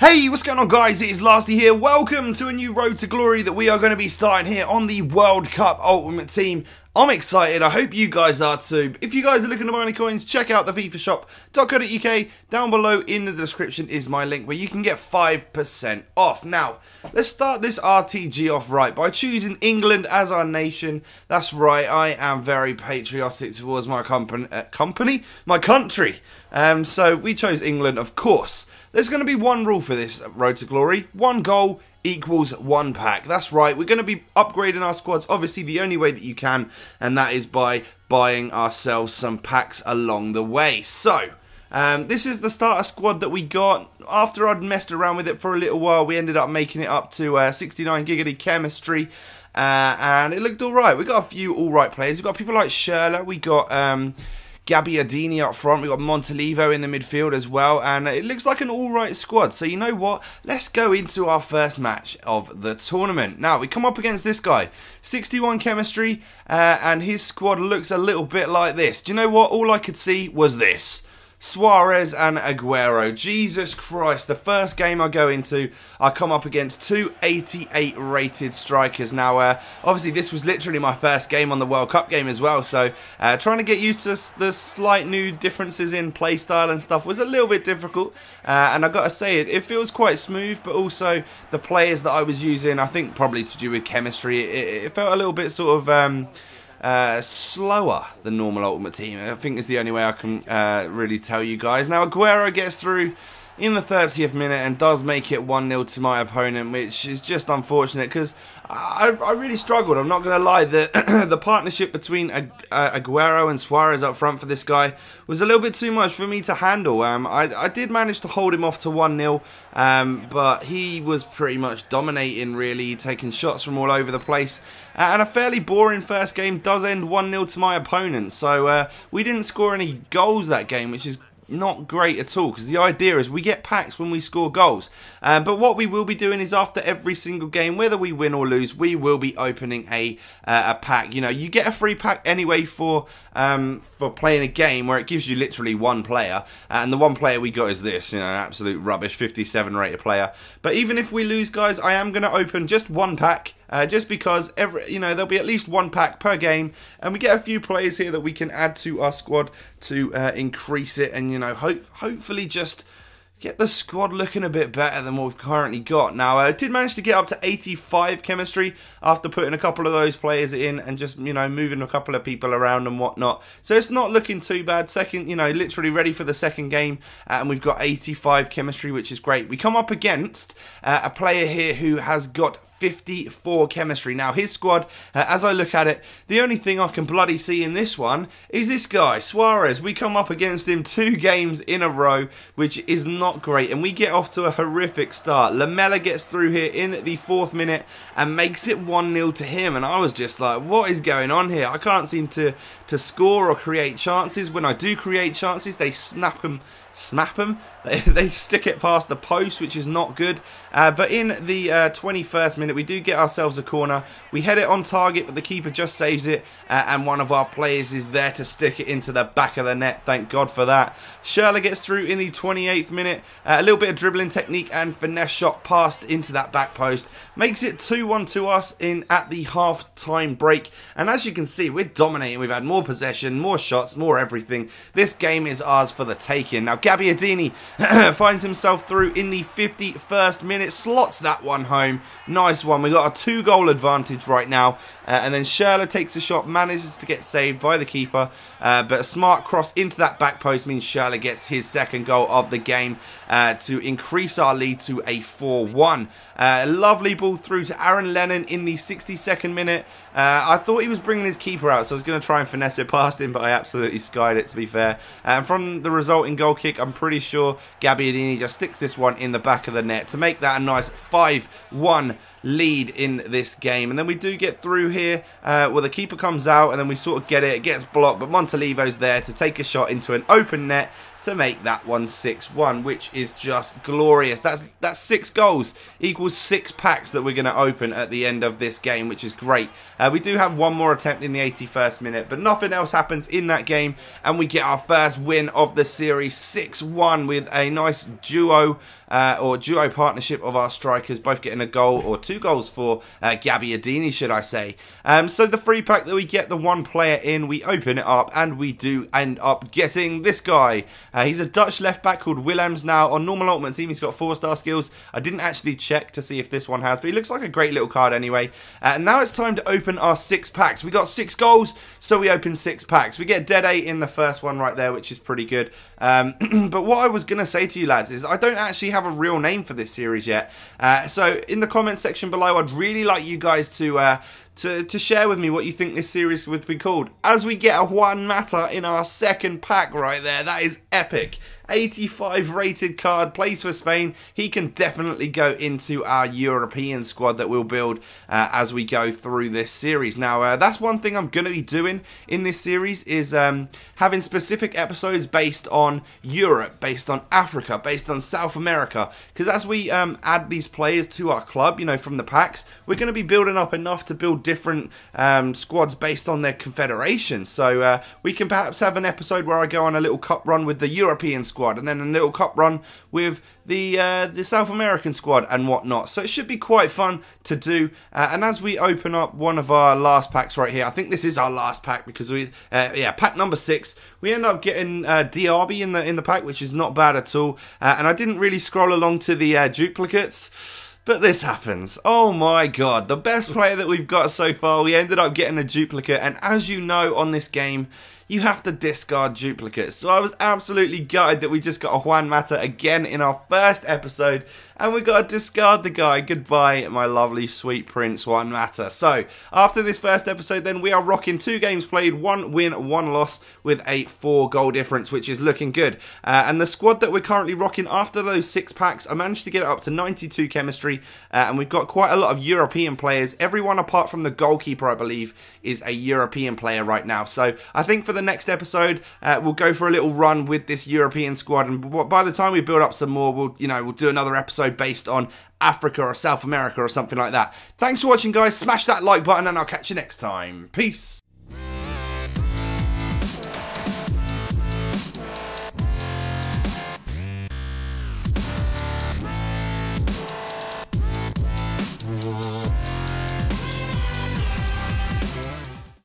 Hey, what's going on guys? It is Lasty here. Welcome to a new Road to Glory that we are going to be starting here on the World Cup Ultimate Team. I'm excited. I hope you guys are too. If you guys are looking to buy any coins, check out the FifaShop.co.uk. Down below in the description is my link where you can get 5% off. Now, let's start this RTG off right by choosing England as our nation. That's right, I am very patriotic towards my my country. So we chose England, of course. There's going to be one rule for this Road to Glory. One goal equals one pack. That's right, we're going to be upgrading our squads, obviously the only way that you can, and that is by buying ourselves some packs along the way. So, this is the starter squad that we got. After I'd messed around with it for a little while, we ended up making it up to 69 giggity chemistry, and it looked alright. We got a few alright players. We've got people like Sherla, we got Gabbiadini up front, we've got Montalivo in the midfield as well, and it looks like an alright squad. So you know what, let's go into our first match of the tournament. Now we come up against this guy, 61 chemistry, and his squad looks a little bit like this. Do you know what, all I could see was this: Suarez and Aguero. Jesus Christ, the first game I go into, I come up against two 88 rated strikers. Now, obviously this was literally my first game on the World Cup game as well, so trying to get used to the slight new differences in play style and stuff was a little bit difficult, and I've got to say it feels quite smooth, but also the players that I was using, I think probably to do with chemistry, it felt a little bit sort of slower than normal Ultimate Team. I think is the only way I can really tell you guys. Now Aguero gets through in the 30th minute and does make it 1-0 to my opponent, which is just unfortunate because I really struggled. I'm not going to lie, the partnership between Aguero and Suarez up front for this guy was a little bit too much for me to handle. I did manage to hold him off to 1-0, but he was pretty much dominating, really, taking shots from all over the place. And a fairly boring first game does end 1-0 to my opponent. So we didn't score any goals that game, which is not great at all, because the idea is we get packs when we score goals, but what we will be doing is after every single game, whether we win or lose, we will be opening a pack. You know, you get a free pack anyway for playing a game where it gives you literally one player, and the one player we got is this, you know, absolute rubbish 57 rated player. But even if we lose, guys, I am going to open just one pack. Just because there'll be at least one pack per game, and we get a few players here that we can add to our squad to increase it, and hopefully just get the squad looking a bit better than what we've currently got. Now, I did manage to get up to 85 chemistry after putting a couple of those players in and just, moving a couple of people around and whatnot. So it's not looking too bad. Second, literally ready for the second game, and we've got 85 chemistry, which is great. We come up against a player here who has got 54 chemistry. Now, his squad, as I look at it, the only thing I can bloody see in this one is this guy, Suarez. We come up against him 2 games in a row, which is not great, and we get off to a horrific start. Lamela gets through here in the 4th minute and makes it 1-0 to him, and I was just like, what is going on here? I can't seem to score or create chances. When I do create chances, they snap them. They stick it past the post, which is not good. But in the 21st minute, we do get ourselves a corner. We head it on target, but the keeper just saves it, and one of our players is there to stick it into the back of the net. Thank God for that. Sherla gets through in the 28th minute. A little bit of dribbling technique and finesse shot passed into that back post. Makes it 2-1 to us at the half-time break. And as you can see, we're dominating. We've had more possession, more shots, more everything. This game is ours for the taking. Now, Gabbiadini finds himself through in the 51st minute, slots that one home. Nice one. We got a 2-goal advantage right now, and then Sherla takes a shot, manages to get saved by the keeper, but a smart cross into that back post means Sherla gets his 2nd goal of the game to increase our lead to a 4-1. Lovely ball through to Aaron Lennon in the 62nd minute. I thought he was bringing his keeper out, so I was going to try and finesse it past him, but I absolutely skied it, to be fair. And from the resulting goal kick, I'm pretty sure Gabbiadini just sticks this one in the back of the net to make that a nice 5-1 lead in this game. And then we do get through here where the keeper comes out, and then we sort of get it. It gets blocked, but Montalivo's there to take a shot into an open net to make that one 6-1, which is just glorious. That's 6 goals equals 6 packs that we're going to open at the end of this game, which is great. We do have one more attempt in the 81st minute, but nothing else happens in that game, and we get our first win of the series, 6-1, with a nice duo partnership of our strikers, both getting a goal, or 2 goals for Gabbiadini, should I say. So the free pack that we get, the 1 player in, we open it up, and we do end up getting this guy. He's a Dutch left back called Willems. Now, on normal Ultimate Team, he's got 4-star skills. I didn't actually check to see if this one has, but he looks like a great little card anyway. And now it's time to open our 6 packs. We got 6 goals, so we open 6 packs. We get Dead 8 in the first one right there, which is pretty good. But what I was going to say to you lads is I don't actually have a real name for this series yet. So in the comment section below, I'd really like you guys to share with me what you think this series would be called. As we get a Juan Mata in our second pack right there, that is epic. 85 rated card, plays for Spain. He can definitely go into our European squad that we'll build as we go through this series. Now, that's one thing I'm going to be doing in this series, is having specific episodes based on Europe, based on Africa, based on South America. Because as we add these players to our club, you know, from the packs, we're going to be building up enough to build different squads based on their confederation. So we can perhaps have an episode where I go on a little cup run with the European squad, and then a little cup run with the South American squad and whatnot. So it should be quite fun to do. And as we open up one of our last packs right here, I think this is our last pack, because we pack number 6, we end up getting Diaby in the pack, which is not bad at all. And I didn't really scroll along to the duplicates, but this happens. Oh my god, the best player that we've got so far, we ended up getting a duplicate. And as you know, on this game, you have to discard duplicates. So I was absolutely gutted that we just got a Juan Mata again in our first episode, and we got to discard the guy. Goodbye, my lovely sweet prince Juan Mata. So after this first episode, then we are rocking 2 games played, 1 win, 1 loss, with a 4 goal difference, which is looking good. And the squad that we're currently rocking after those 6 packs, I managed to get it up to 92 chemistry, and we've got quite a lot of European players. Everyone apart from the goalkeeper, I believe, is a European player right now. So I think for the next episode, we'll go for a little run with this European squad, and by the time we build up some more, we'll do another episode based on Africa or South America or something like that. Thanks for watching, guys. Smash that like button, and I'll catch you next time. Peace.